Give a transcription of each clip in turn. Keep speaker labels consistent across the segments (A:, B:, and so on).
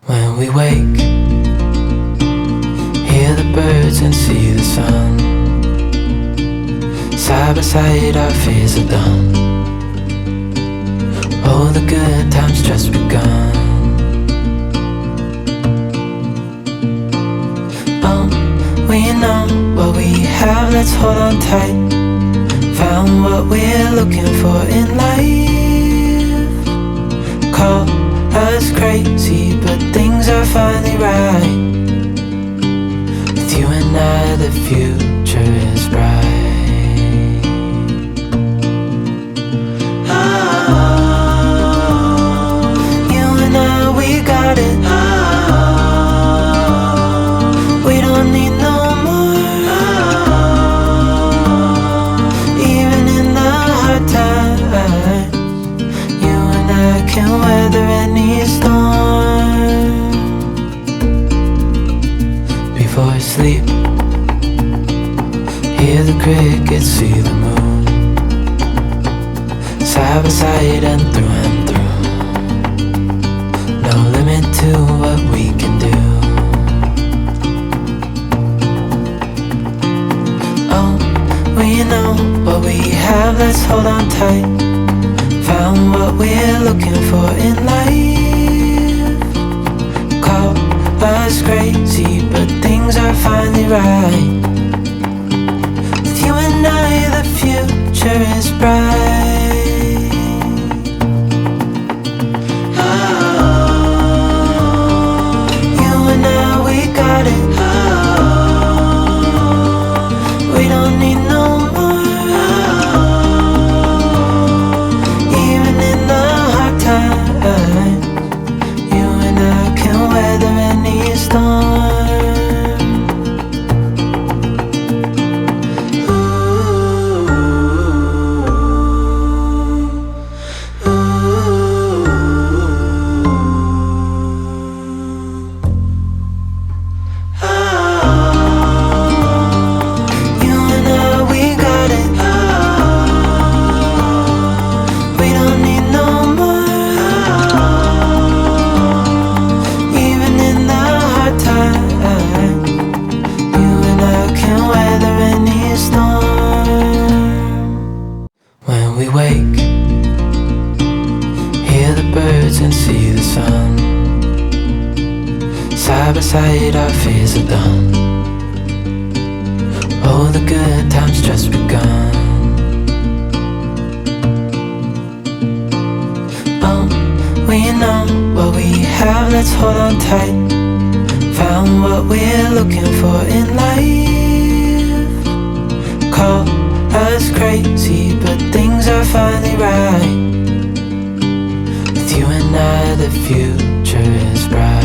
A: When we wake, hear the birds and see the sun. Side by side our fears are done. All the good times just begun. We know what we have, let's hold on tight. Found what we're looking for in life. Call us crazy, but things are finally right. With you and I, the future is bright. You and I, we got it. We don't need no more. Even in the hard times, you and I can weather any storm. Before I sleep, hear the crickets, see the moon. Side by side and through. No limit to what we can do. We know what we have, let's hold on tight. Found what we're looking for in life. Call us crazy, but things are finally right. With you and I, the future is bright. You and I, we got it. We don't need no more. Even in the hard times, you and I can weather any storm. When we wake, hear the birds and see the sun. Side by side our fears are done. All the good times just begun. We know what we have, let's hold on tight. Found what we're looking for in life. Call us crazy, but things are finally right. With you and I, the future is bright.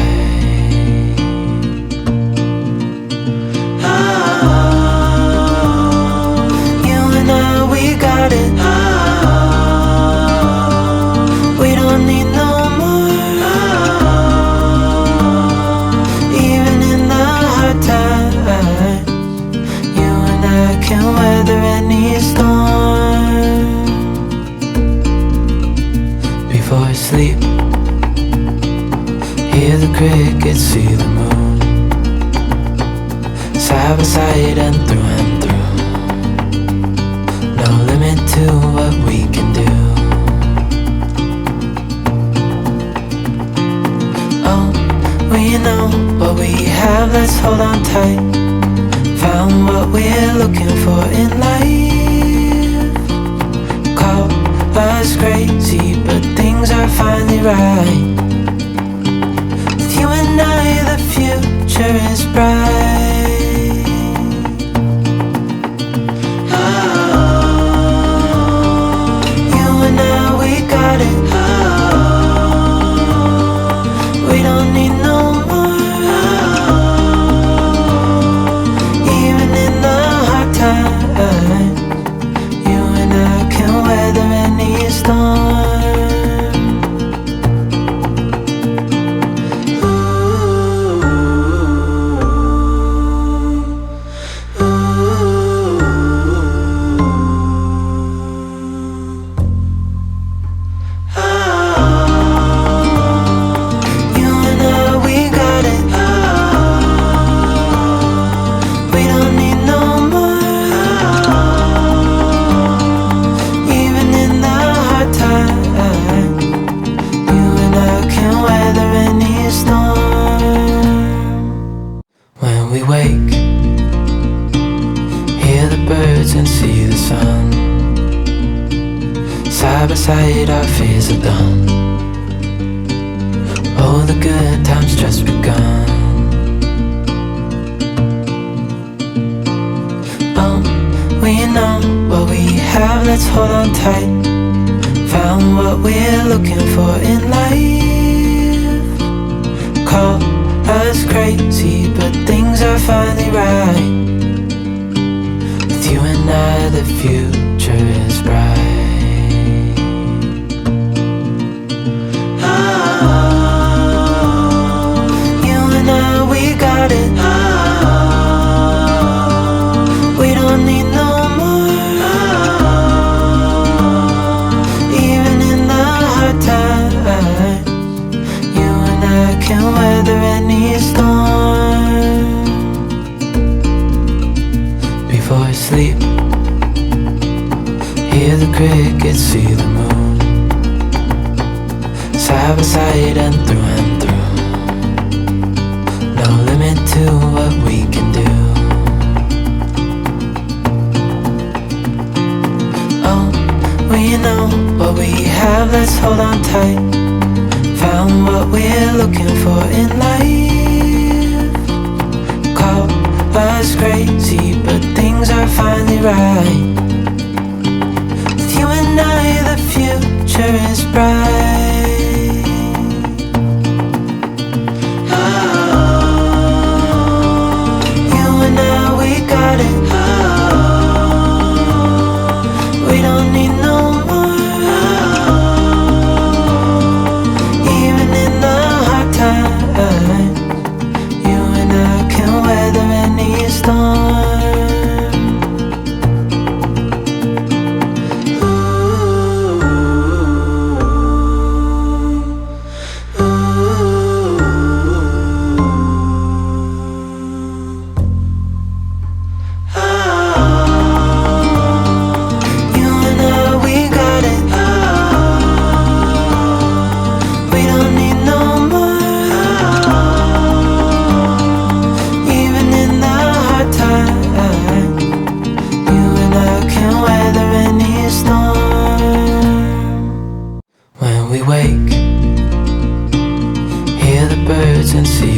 A: You and I, we got it. We don't need no more. Even in the hard times, you and I can weather any storm. Before I sleep, hear the crickets, see the moon. Side by side and through. No limit to what we can do. We know what we have, let's hold on tight. Found what we're looking for in life. Call us crazy, but things are finally right. With you and I, the future is bright. You and I, we got it. We don't need no more. Even in the hard times, you and I can weather any storm. Ooh. sight, our fears are done. Oh, the good times just begun. We know what we have, let's hold on tight. Found what we're looking for in life. Call us crazy, but things are finally right. With you and I, the future is bright. You and I, we got it. We don't need no more. Even in the hard times, you and I can weather any storm. Before I sleep, hear the crickets, see the moon. Side by side and through. No limit to what we can do. We know what we have, let's hold on tight. Found what we're looking for in life. Call us crazy, but things are finally right. With you and I, the future is bright. You and I, we got it. We don't need no we wake, hear the birds and see